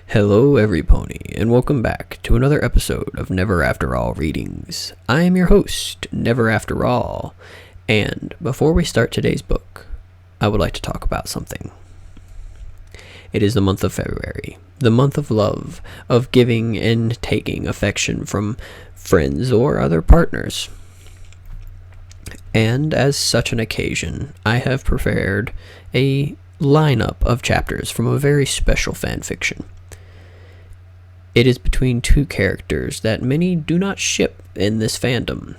Hello, every pony, and welcome back to another episode of Never After All Readings. I am your host, Never After All, and before we start today's book, I would like to talk about something. It is the month of February, the month of love, of giving and taking affection from friends or other partners. And as such an occasion, I have prepared a lineup of chapters from a very special fanfiction. It is between two characters that many do not ship in this fandom.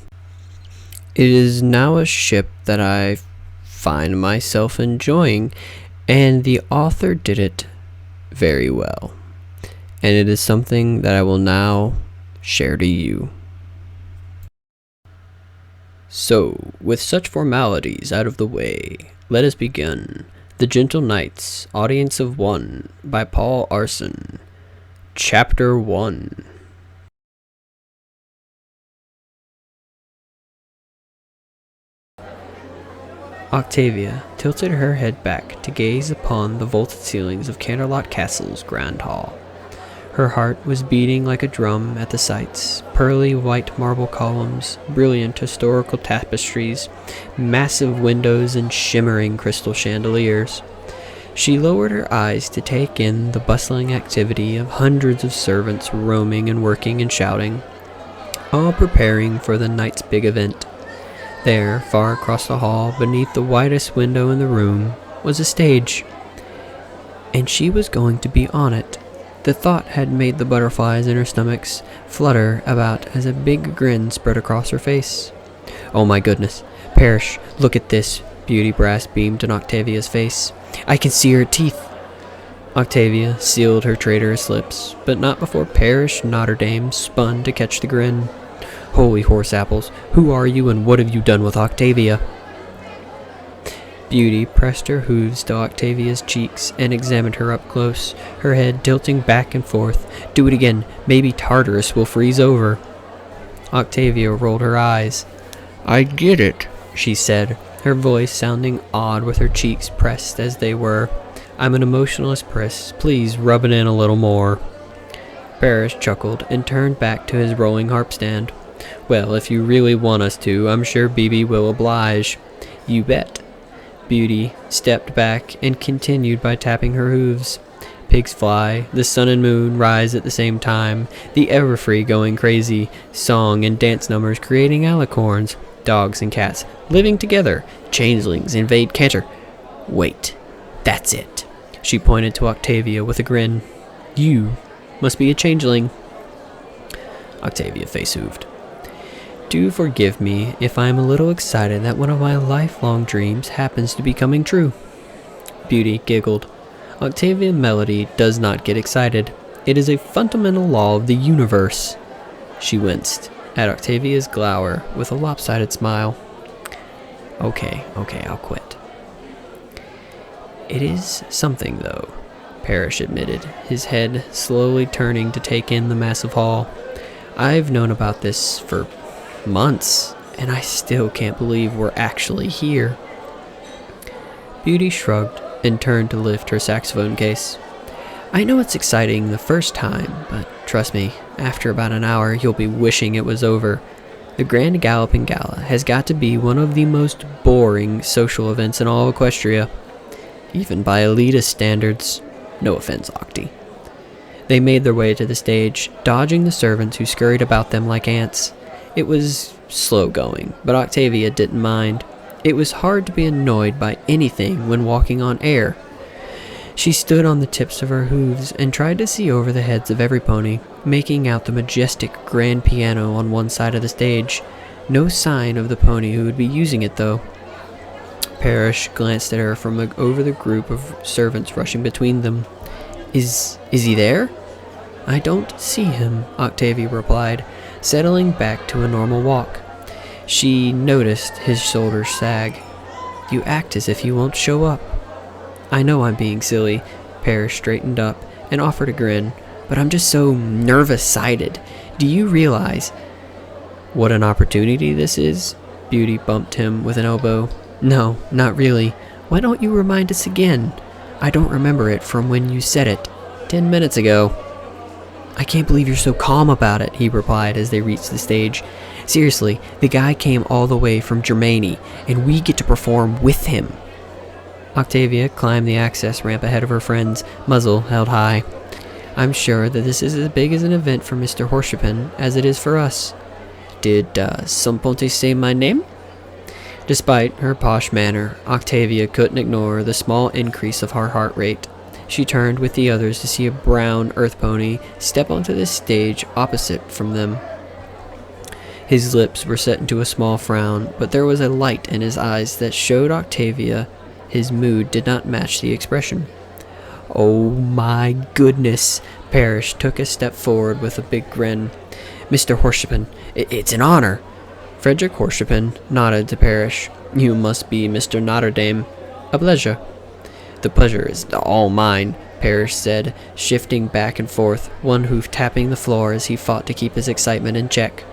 It is now a ship that I find myself enjoying, and the author did it very well. And it is something that I will now share to you. So, with such formalities out of the way, let us begin. The Gentle Knights, Audience of One, by Paul Arson. Chapter 1. Octavia tilted her head back to gaze upon the vaulted ceilings of Canterlot Castle's grand hall. Her heart was beating like a drum at the sights: pearly white marble columns, brilliant historical tapestries, massive windows, and shimmering crystal chandeliers. She lowered her eyes to take in the bustling activity of hundreds of servants roaming and working and shouting, all preparing for the night's big event. There, far across the hall, beneath the widest window in the room, was a stage, and she was going to be on it. The thought had made the butterflies in her stomachs flutter about as a big grin spread across her face. "Oh my goodness, Parrish, look at this," Beauty Brass beamed in Octavia's face. "I can see her teeth." Octavia sealed her traitorous lips, but not before Parrish Notre Dame spun to catch the grin. "Holy horse apples, who are you and what have you done with Octavia?" Beauty pressed her hooves to Octavia's cheeks and examined her up close, her head tilting back and forth. "Do it again, maybe Tartarus will freeze over." Octavia rolled her eyes. "I get it," she said, her voice sounding odd with her cheeks pressed as they were. "I'm an emotionless priss. Please rub it in a little more." Parrish chuckled and turned back to his rolling harp stand. "Well, if you really want us to, I'm sure Bibi will oblige." "You bet." Beauty stepped back and continued by tapping her hooves. Pigs fly, the sun and moon rise at the same time, the Everfree going crazy, song and dance numbers creating alicorns, dogs and cats living together, changelings invade Canter. "Wait, that's it." She pointed to Octavia with a grin. "You must be a changeling." Octavia face-hooved. "Do forgive me if I am a little excited that one of my lifelong dreams happens to be coming true." Beauty giggled. Octavia Melody does not get excited. It is a fundamental law of the universe. She winced at Octavia's glower with a lopsided smile. Okay, I'll quit." "It is something, though," Parrish admitted, his head slowly turning to take in the massive hall. "I've known about this for months, and I still can't believe we're actually here." Beauty shrugged and turned to lift her saxophone case. "I know it's exciting the first time, but trust me, after about an hour you'll be wishing it was over. The Grand Galloping Gala has got to be one of the most boring social events in all of Equestria, even by elitist standards. No offense, Octi." They made their way to the stage, dodging the servants who scurried about them like ants. It was slow going, but Octavia didn't mind. It was hard to be annoyed by anything when walking on air. She stood on the tips of her hooves and tried to see over the heads of every pony, making out the majestic grand piano on one side of the stage. No sign of the pony who would be using it, though. Parrish glanced at her from over the group of servants rushing between them. Is he there?" "I don't see him," Octavia replied, settling back to a normal walk. She noticed his shoulders sag. "You act as if you won't show up." "I know I'm being silly." Parrish straightened up and offered a grin. "But I'm just so nervous-sided. Do you realize what an opportunity this is?" Beauty bumped him with an elbow. "No, not really. Why don't you remind us again? I don't remember it from when you said it." 10 minutes ago. I can't believe you're so calm about it, he replied as they reached the stage. Seriously, the guy came all the way from Germany, and we get to perform with him. Octavia climbed the access ramp ahead of her friends, muzzle held high. I'm sure that this is as big as an event for Mr. Horshapen as it is for us. Did Somponte say my name? Despite her posh manner, Octavia couldn't ignore the small increase of her heart rate. She turned with the others to see a brown earth pony step onto the stage opposite from them. His lips were set into a small frown, but there was a light in his eyes that showed Octavia his mood did not match the expression. Oh my goodness! Parrish took a step forward with a big grin. Mr. Horshapen, it's an honor. Frederick Horshapen nodded to Parrish. You must be Mr. Notre Dame. A pleasure. The pleasure is all mine, Parrish said, shifting back and forth, one hoof tapping the floor as he fought to keep his excitement in check.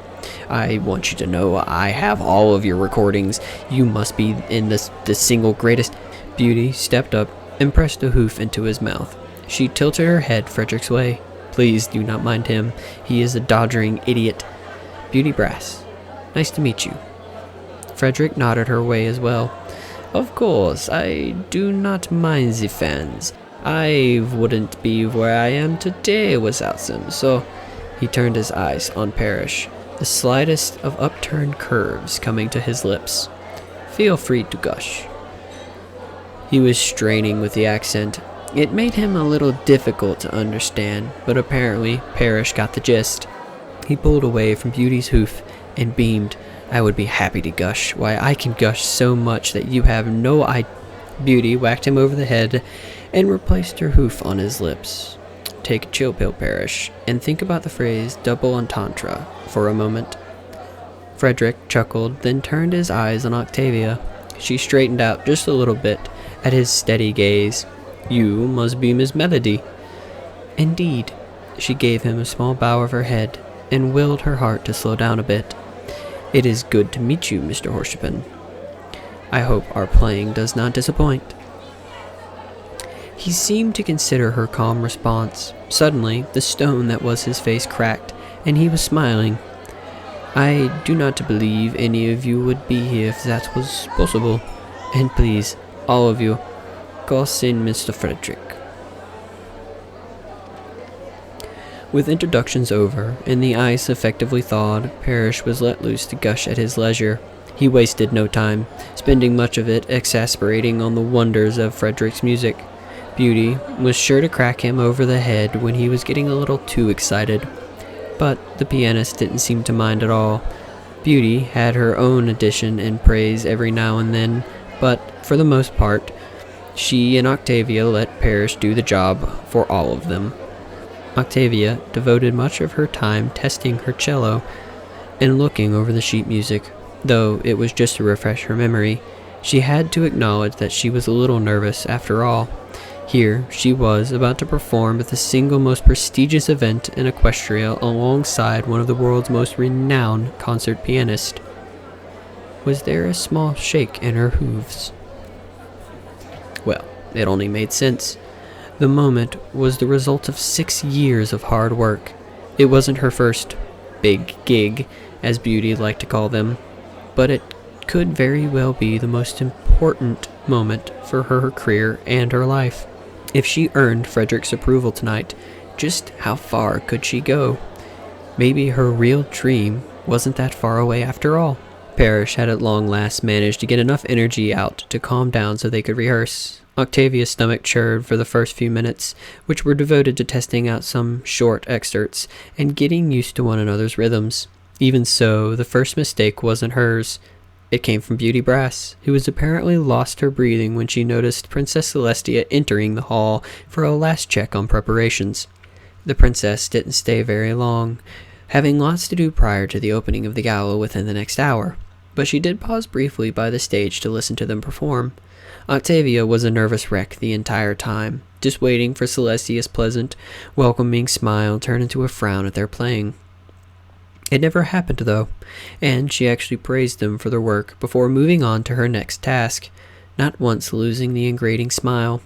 I want you to know I have all of your recordings. You must be in the single greatest. Beauty stepped up and pressed a hoof into his mouth. She tilted her head Frederick's way. Please do not mind him. He is a doddering idiot. Beauty Brass, nice to meet you. Frederick nodded her way as well. Of course, I do not mind the fans. I wouldn't be where I am today without them, so... He turned his eyes on Parrish, the slightest of upturned curves coming to his lips. Feel free to gush. He was straining with the accent. It made him a little difficult to understand, but apparently Parrish got the gist. He pulled away from Beauty's hoof and beamed. I would be happy to gush. Why, I can gush so much that you have no idea. Beauty whacked him over the head and replaced her hoof on his lips. Take a chill pill, Parrish, and think about the phrase double entendre for a moment. Frederick chuckled, then turned his eyes on Octavia. She straightened out just a little bit at his steady gaze. You must be Miss Melody. Indeed. She gave him a small bow of her head and willed her heart to slow down a bit. It is good to meet you, Mr. Horshapen. I hope our playing does not disappoint. He seemed to consider her calm response. Suddenly, the stone that was his face cracked, and he was smiling. I do not believe any of you would be here if that was possible. And please, all of you, call in Mr. Frederick. With introductions over, and the ice effectively thawed, Parrish was let loose to gush at his leisure. He wasted no time, spending much of it exasperating on the wonders of Frederick's music. Beauty was sure to crack him over the head when he was getting a little too excited. But the pianist didn't seem to mind at all. Beauty had her own addition and praise every now and then, but for the most part, she and Octavia let Parrish do the job for all of them. Octavia devoted much of her time testing her cello and looking over the sheet music. Though it was just to refresh her memory, she had to acknowledge that she was a little nervous after all. Here she was about to perform at the single most prestigious event in Equestria alongside one of the world's most renowned concert pianists. Was there a small shake in her hooves? Well, it only made sense. The moment was the result of 6 years of hard work. It wasn't her first big gig, as Beauty liked to call them, but it could very well be the most important moment for her career and her life. If she earned Frederick's approval tonight, just how far could she go? Maybe her real dream wasn't that far away after all. Parrish had at long last managed to get enough energy out to calm down so they could rehearse. Octavia's stomach churned for the first few minutes, which were devoted to testing out some short excerpts and getting used to one another's rhythms. Even so, the first mistake wasn't hers. It came from Beauty Brass, who was apparently lost her breathing when she noticed Princess Celestia entering the hall for a last check on preparations. The princess didn't stay very long, having lots to do prior to the opening of the gala within the next hour, but she did pause briefly by the stage to listen to them perform. Octavia was a nervous wreck the entire time, just waiting for Celestia's pleasant, welcoming smile turn into a frown at their playing. It never happened, though, and she actually praised them for their work before moving on to her next task, not once losing the ingratiating smile.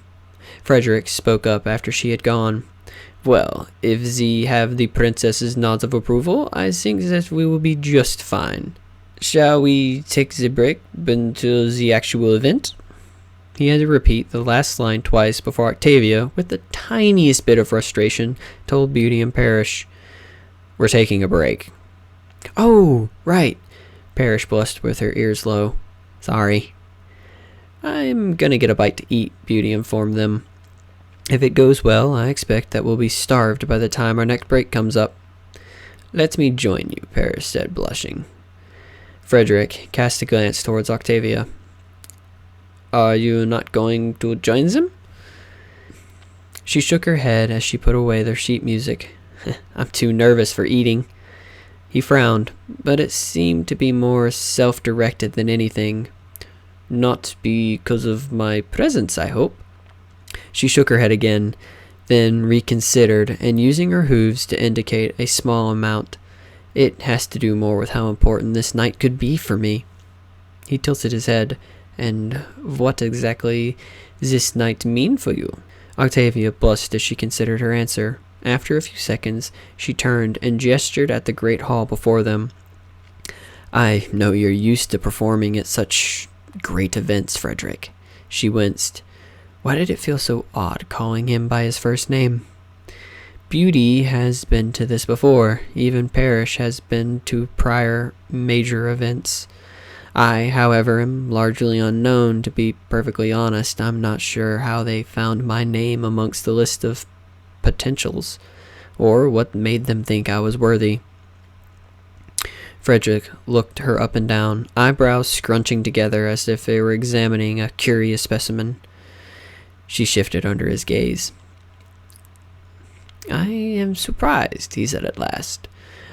Frederick spoke up after she had gone. Well, if ze have the princess's nods of approval, I think that we will be just fine. Shall we take the break until the actual event? He had to repeat the last line twice before Octavia, with the tiniest bit of frustration, told Beauty and Parrish, "We're taking a break." "Oh, right." Parrish blushed with her ears low. "Sorry." "I'm gonna get a bite to eat," Beauty informed them. "If it goes well, I expect that we'll be starved by the time our next break comes up." "Let me join you," Parrish said, blushing. Frederick cast a glance towards Octavia. "Are you not going to join them?" She shook her head as she put away their sheet music. "I'm too nervous for eating." He frowned, but it seemed to be more self-directed than anything. "Not because of my presence, I hope." She shook her head again, then reconsidered, and using her hooves to indicate a small amount. "It has to do more with how important this night could be for me." He tilted his head. "And what exactly this night mean for you?" Octavia blushed as she considered her answer. After a few seconds, she turned and gestured at the great hall before them. "I know you're used to performing at such great events, Frederick." She winced. Why did it feel so odd calling him by his first name? Beauty has been to this before. Even Parrish has been to prior major events. I, however, am largely unknown. To be perfectly honest, I'm not sure how they found my name amongst the list of potentials, or what made them think I was worthy. Frederick looked her up and down, eyebrows scrunching together as if they were examining a curious specimen. She shifted under his gaze. "I am surprised," he said at last.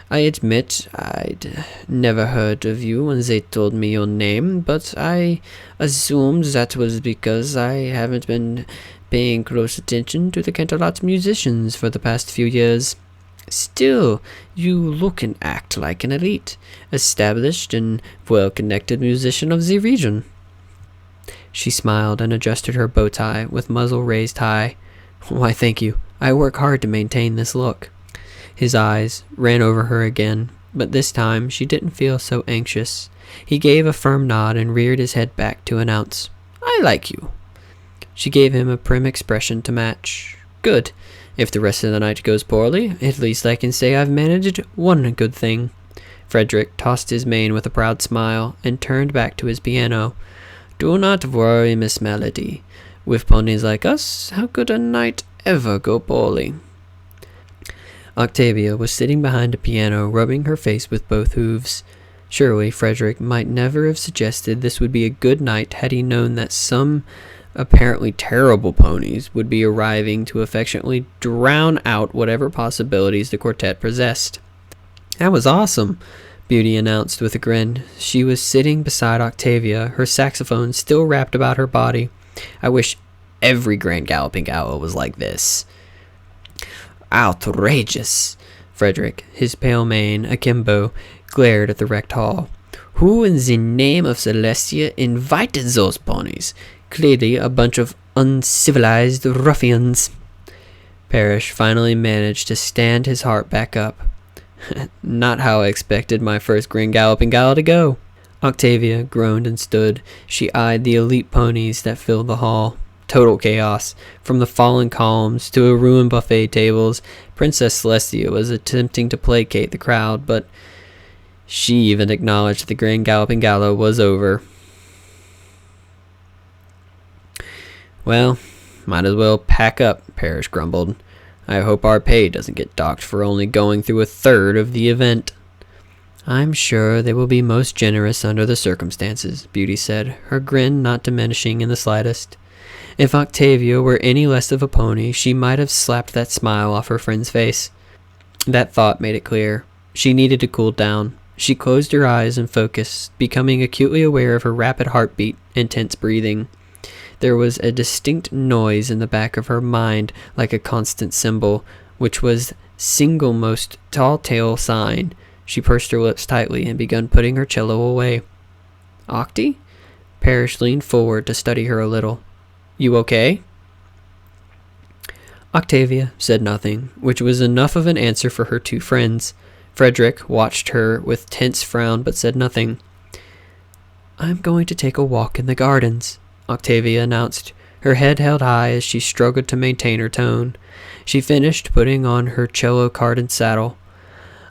"I admit I'd never heard of you when they told me your name, but I assumed that was because I haven't been paying close attention to the Canterlot musicians for the past few years. Still, you look and act like an elite, established and well-connected musician of the region." She smiled and adjusted her bow tie with muzzle raised high. "Why, thank you. I work hard to maintain this look." His eyes ran over her again, but this time she didn't feel so anxious. He gave a firm nod and reared his head back to announce, "I like you." She gave him a prim expression to match. "Good. If the rest of the night goes poorly, at least I can say I've managed one good thing." Frederick tossed his mane with a proud smile and turned back to his piano. "Do not worry, Miss Melody. With ponies like us, how could a night ever go poorly?" Octavia was sitting behind a piano, rubbing her face with both hooves. Surely Frederick might never have suggested this would be a good night had he known that some apparently terrible ponies would be arriving to affectionately drown out whatever possibilities the quartet possessed. "That was awesome," Beauty announced with a grin. She was sitting beside Octavia, her saxophone still wrapped about her body. "I wish every Grand Galloping Gala was like this." "Outrageous!" Frederick, his pale mane akimbo, glared at the wrecked hall. "Who in the name of Celestia invited those ponies? Clearly a bunch of uncivilized ruffians." Parrish finally managed to stand his heart back up. "Not how I expected my first Grand Galloping Gala to go." Octavia groaned and stood. She eyed the elite ponies that filled the hall. Total chaos. From the fallen columns to a ruined buffet tables, Princess Celestia was attempting to placate the crowd, but she even acknowledged the Grand Galloping Gala was over. "Well, might as well pack up," Parrish grumbled. "I hope our pay doesn't get docked for only going through a third of the event." "I'm sure they will be most generous under the circumstances," Beauty said, her grin not diminishing in the slightest. If Octavia were any less of a pony, she might have slapped that smile off her friend's face. That thought made it clear. She needed to cool down. She closed her eyes and focused, becoming acutely aware of her rapid heartbeat and tense breathing. There was a distinct noise in the back of her mind, like a constant symbol, which was single most tall-tale sign. She pursed her lips tightly and began putting her cello away. "Octi?" Parrish leaned forward to study her a little. "You okay?" Octavia said nothing, which was enough of an answer for her two friends. Frederick watched her with tense frown but said nothing. "I'm going to take a walk in the gardens," Octavia announced, her head held high as she struggled to maintain her tone. She finished putting on her cello-carded saddle.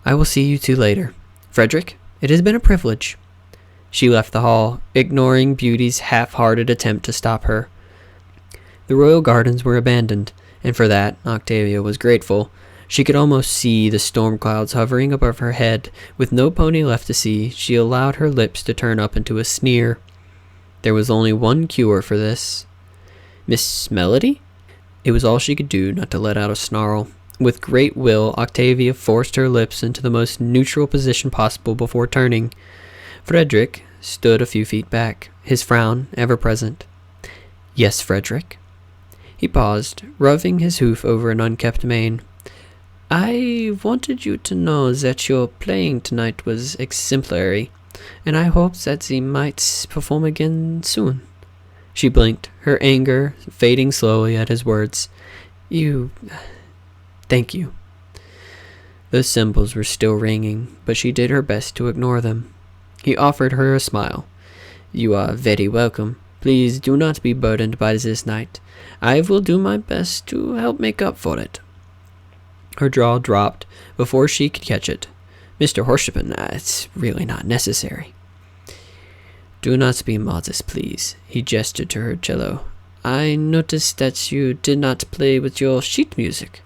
"I will see you two later. Frederick, it has been a privilege." She left the hall, ignoring Beauty's half-hearted attempt to stop her. The royal gardens were abandoned, and for that Octavia was grateful. She could almost see the storm clouds hovering above her head. With no pony left to see, she allowed her lips to turn up into a sneer. There was only one cure for this. "Miss Melody?" It was all she could do not to let out a snarl. With great will, Octavia forced her lips into the most neutral position possible before turning. Frederick stood a few feet back, his frown ever present. "Yes, Frederick." He paused, rubbing his hoof over an unkempt mane. "I wanted you to know that your playing tonight was exemplary, and I hope that you might perform again soon." She blinked, her anger fading slowly at his words. Thank you." Those cymbals were still ringing, but she did her best to ignore them. He offered her a smile. "You are very welcome. Please do not be burdened by this night. I will do my best to help make up for it." Her jaw dropped before she could catch it. "Mr. Horshapen, it's really not necessary." "Do not be modest, please." He gestured to her cello. "I noticed that you did not play with your sheet music.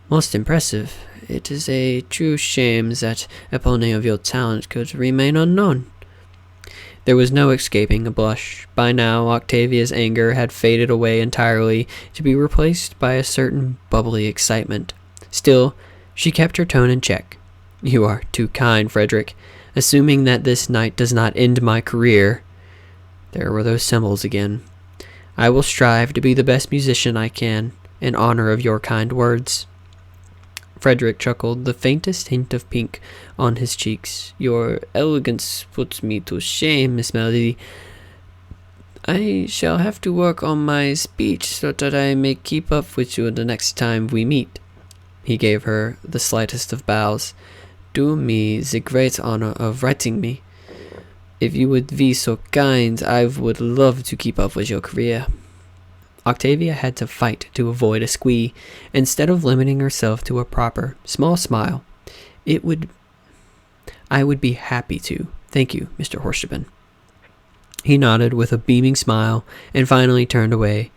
Most impressive. It is a true shame that a pony of your talent could remain unknown." There was no escaping a blush. By now, Octavia's anger had faded away entirely, to be replaced by a certain bubbly excitement. Still, she kept her tone in check. "You are too kind, Frederick. Assuming that this night does not end my career." There were those cymbals again. "I will strive to be the best musician I can, in honor of your kind words." Frederick chuckled, the faintest hint of pink on his cheeks. "Your elegance puts me to shame, Miss Melody. I shall have to work on my speech so that I may keep up with you the next time we meet." He gave her the slightest of bows. "Do me the great honor of writing me. If you would be so kind, I would love to keep up with your career." Octavia had to fight to avoid a squee, instead of limiting herself to a proper, small smile. "I would be happy to. Thank you, Mr. Horshapen." He nodded with a beaming smile, and finally turned away.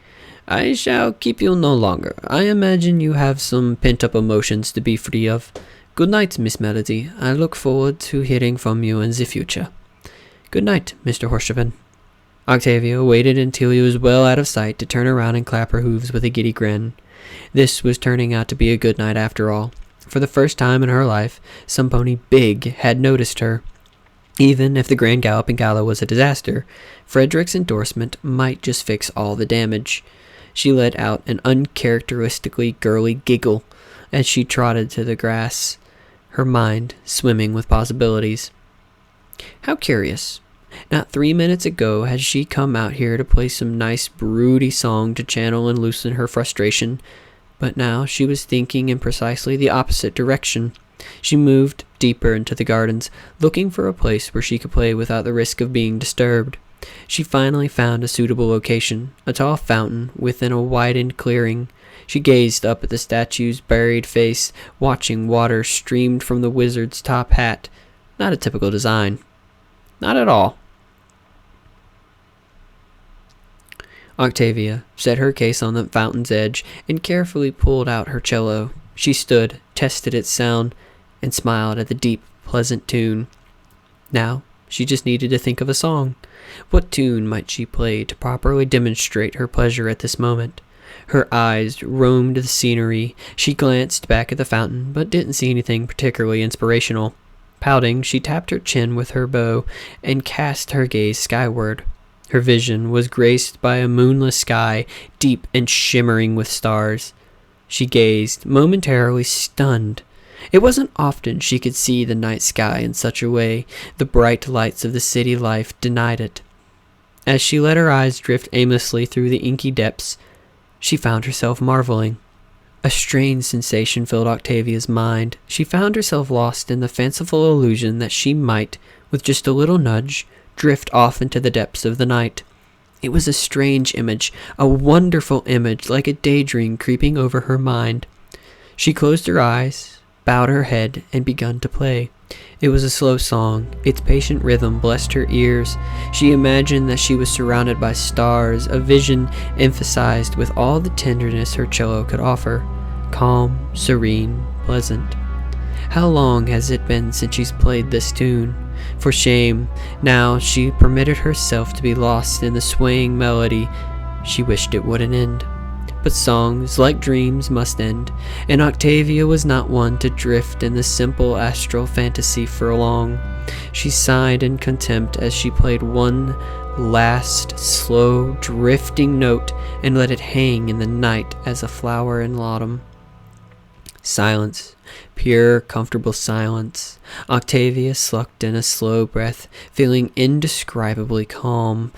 "I shall keep you no longer. I imagine you have some pent-up emotions to be free of. Good night, Miss Melody. I look forward to hearing from you in the future." "Good night, Mr. Horshapen." Octavia waited until he was well out of sight to turn around and clap her hooves with a giddy grin. This was turning out to be a good night after all. For the first time in her life, some pony big had noticed her. Even if the Grand Galloping Gala was a disaster, Frederick's endorsement might just fix all the damage. She let out an uncharacteristically girly giggle as she trotted to the grass, her mind swimming with possibilities. How curious. Not 3 minutes ago had she come out here to play some nice broody song to channel and loosen her frustration, but now she was thinking in precisely the opposite direction. She moved deeper into the gardens, looking for a place where she could play without the risk of being disturbed. She finally found a suitable location, a tall fountain within a widened clearing. She gazed up at the statue's buried face, watching water streamed from the wizard's top hat. Not a typical design. Not at all. Octavia set her case on the fountain's edge and carefully pulled out her cello. She stood, tested its sound, and smiled at the deep, pleasant tune. Now, she just needed to think of a song. What tune might she play to properly demonstrate her pleasure at this moment? Her eyes roamed the scenery. She glanced back at the fountain, but didn't see anything particularly inspirational. Pouting, she tapped her chin with her bow and cast her gaze skyward. Her vision was graced by a moonless sky, deep and shimmering with stars. She gazed, momentarily stunned. It wasn't often she could see the night sky in such a way. The bright lights of the city life denied it. As she let her eyes drift aimlessly through the inky depths, she found herself marveling. A strange sensation filled Octavia's mind. She found herself lost in the fanciful illusion that she might, with just a little nudge, drift off into the depths of the night. It was a strange image, a wonderful image, like a daydream creeping over her mind. She closed her eyes, bowed her head, and began to play. It was a slow song. Its patient rhythm blessed her ears. She imagined that she was surrounded by stars, a vision emphasized with all the tenderness her cello could offer. Calm, serene, pleasant. How long has it been since she's played this tune? For shame, now she permitted herself to be lost in the swaying melody. She wished it wouldn't end. But songs, like dreams, must end, and Octavia was not one to drift in the simple astral fantasy for long. She sighed in contempt as she played one last, slow, drifting note and let it hang in the night as a flower in autumn. Silence. Pure, comfortable silence. Octavia sucked in a slow breath, feeling indescribably calm.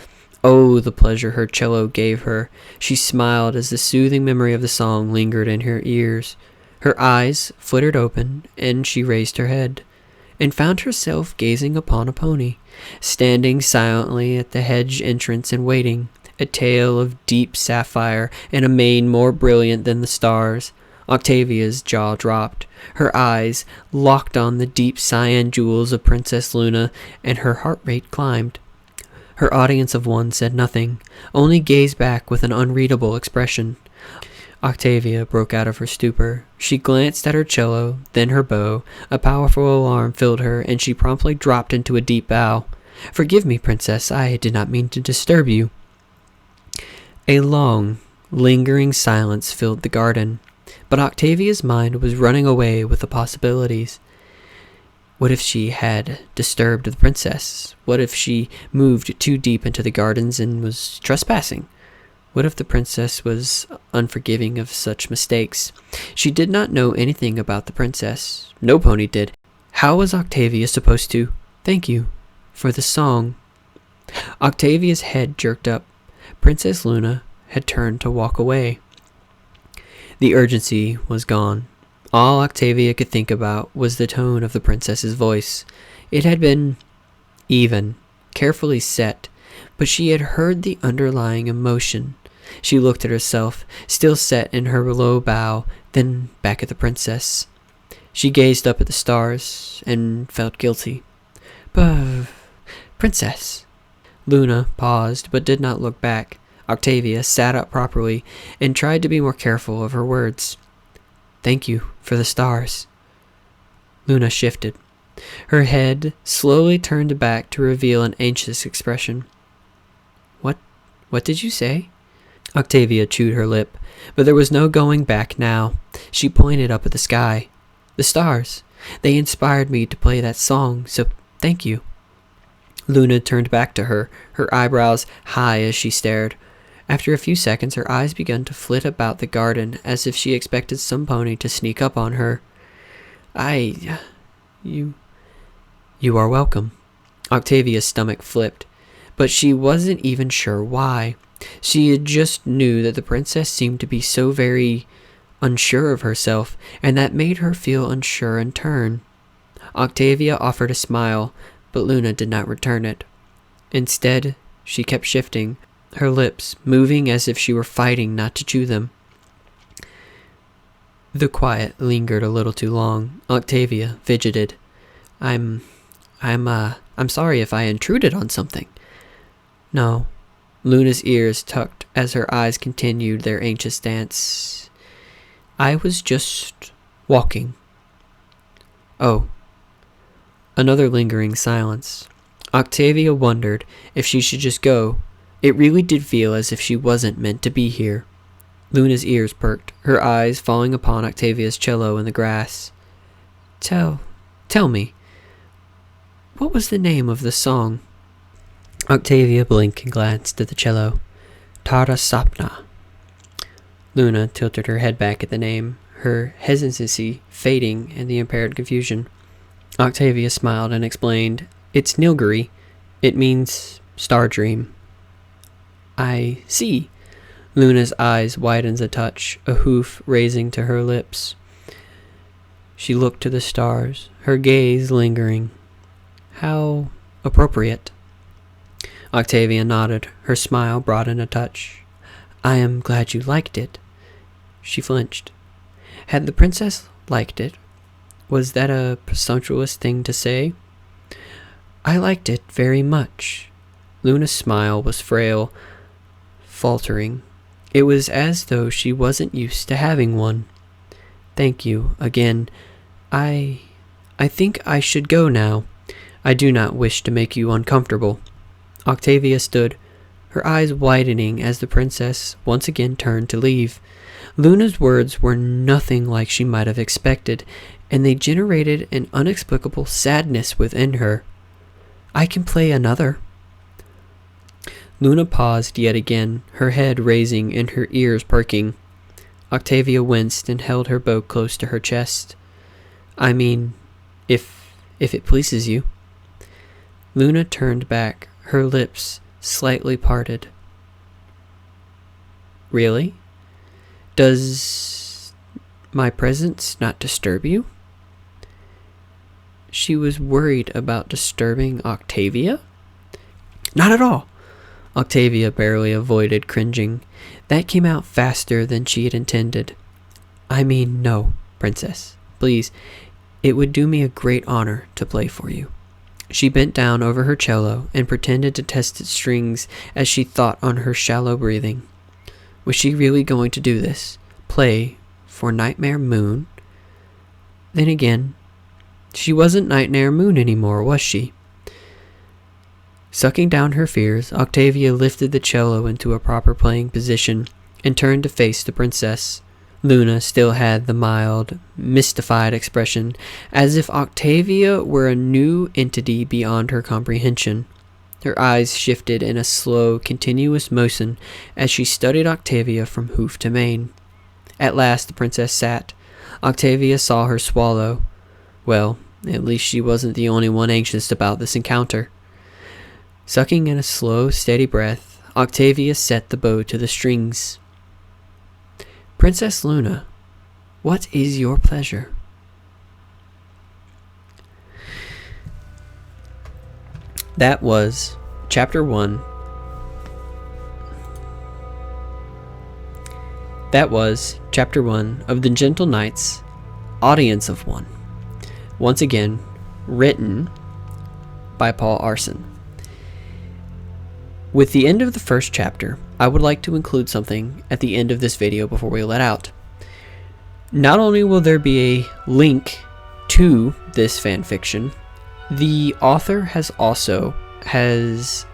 Oh, the pleasure her cello gave her. She smiled as the soothing memory of the song lingered in her ears. Her eyes flittered open, and she raised her head, and found herself gazing upon a pony, standing silently at the hedge entrance and waiting, a tail of deep sapphire and a mane more brilliant than the stars. Octavia's jaw dropped. Her eyes locked on the deep cyan jewels of Princess Luna, and her heart rate climbed. Her audience of one said nothing, only gazed back with an unreadable expression. Octavia broke out of her stupor. She glanced at her cello, then her bow. A powerful alarm filled her, and she promptly dropped into a deep bow. "Forgive me, Princess, I did not mean to disturb you." A long, lingering silence filled the garden, but Octavia's mind was running away with the possibilities. What if she had disturbed the princess? What if she moved too deep into the gardens and was trespassing? What if the princess was unforgiving of such mistakes? She did not know anything about the princess. No pony did. How was Octavia supposed to? "Thank you for the song." Octavia's head jerked up. Princess Luna had turned to walk away. The urgency was gone. All Octavia could think about was the tone of the princess's voice. It had been even, carefully set, but she had heard the underlying emotion. She looked at herself, still set in her low bow, then back at the princess. She gazed up at the stars and felt guilty. "But, Princess." Luna paused but did not look back. Octavia sat up properly and tried to be more careful of her words. "Thank you for the stars." Luna shifted. Her head slowly turned back to reveal an anxious expression. What did you say?" Octavia chewed her lip, but there was no going back now. She pointed up at the sky. "The stars. They inspired me to play that song, so thank you." Luna turned back to her, her eyebrows high as she stared. After a few seconds, her eyes began to flit about the garden as if she expected some pony to sneak up on her. You are welcome." Octavia's stomach flipped, but she wasn't even sure why. She just knew that the princess seemed to be so very unsure of herself, and that made her feel unsure in turn. Octavia offered a smile, but Luna did not return it. Instead, she kept shifting, her lips moving as if she were fighting not to chew them. The quiet lingered a little too long. Octavia fidgeted. I'm sorry if I intruded on something." "No." Luna's ears tucked as her eyes continued their anxious dance. "I was just walking." "Oh." Another lingering silence. Octavia wondered if she should just go. It really did feel as if she wasn't meant to be here. Luna's ears perked, her eyes falling upon Octavia's cello in the grass. Tell me, what was the name of the song?" Octavia blinked and glanced at the cello. "Tara Sapna." Luna tilted her head back at the name, her hesitancy fading in the impaired confusion. Octavia smiled and explained, "It's Nilgiri. It means star dream." "I see." Luna's eyes widens a touch, a hoof raising to her lips. She looked to the stars, her gaze lingering. How appropriate. Octavia nodded, her smile broadened a touch. I am glad you liked it. She flinched. Had the princess liked it? Was that a presumptuous thing to say? I liked it very much. Luna's smile was frail, faltering. It was as though she wasn't used to having one. Thank you again. I think I should go now. I do not wish to make you uncomfortable. Octavia stood, her eyes widening as the princess once again turned to leave. Luna's words were nothing like she might have expected, and they generated an inexplicable sadness within her. I can play another. Luna paused yet again, her head raising and her ears perking. Octavia winced and held her bow close to her chest. I mean, if it pleases you. Luna turned back, her lips slightly parted. Really? Does my presence not disturb you? She was worried about disturbing Octavia? Not at all. Octavia barely avoided cringing. That came out faster than she had intended. I mean, no, princess. Please, it would do me a great honor to play for you. She bent down over her cello and pretended to test its strings as she thought on her shallow breathing. Was she really going to do this? Play for Nightmare Moon? Then again, she wasn't Nightmare Moon anymore, was she? Sucking down her fears, Octavia lifted the cello into a proper playing position and turned to face the princess. Luna still had the mild, mystified expression, as if Octavia were a new entity beyond her comprehension. Her eyes shifted in a slow, continuous motion as she studied Octavia from hoof to mane. At last the princess sat. Octavia saw her swallow. Well, at least she wasn't the only one anxious about this encounter. Sucking in a slow, steady breath, Octavia set the bow to the strings. Princess Luna, what is your pleasure? That was Chapter 1. That was Chapter 1 of The Gentle Knights, Audience of One. Once again, written by Paul Arson. With the end of the first chapter, I would like to include something at the end of this video before we let out. Not only will there be a link to this fanfiction, the author also has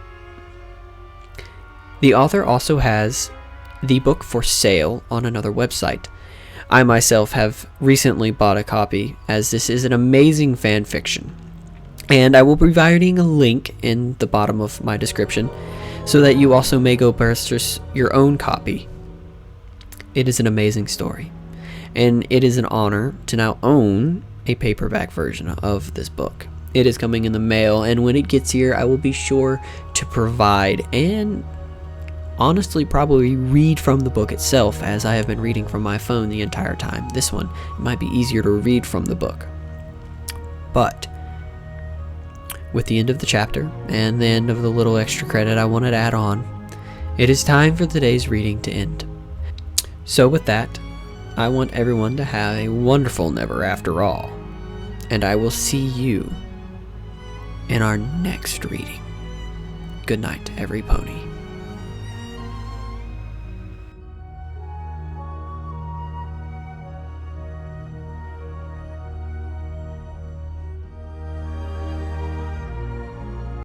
the book for sale on another website. I myself have recently bought a copy, as this is an amazing fanfiction. And I will be providing a link in the bottom of my description so that you also may go purchase your own copy. It is an amazing story, and it is an honor to now own a paperback version of this book. It is coming in the mail, and when it gets here, I will be sure to provide and honestly probably read from the book itself, as I have been reading from my phone the entire time. This one might be easier to read from the book. But with the end of the chapter and the end of the little extra credit I wanted to add on, it is time for today's reading to end. So with that, I want everyone to have a wonderful Never After All, and I will see you in our next reading. Good night, every pony.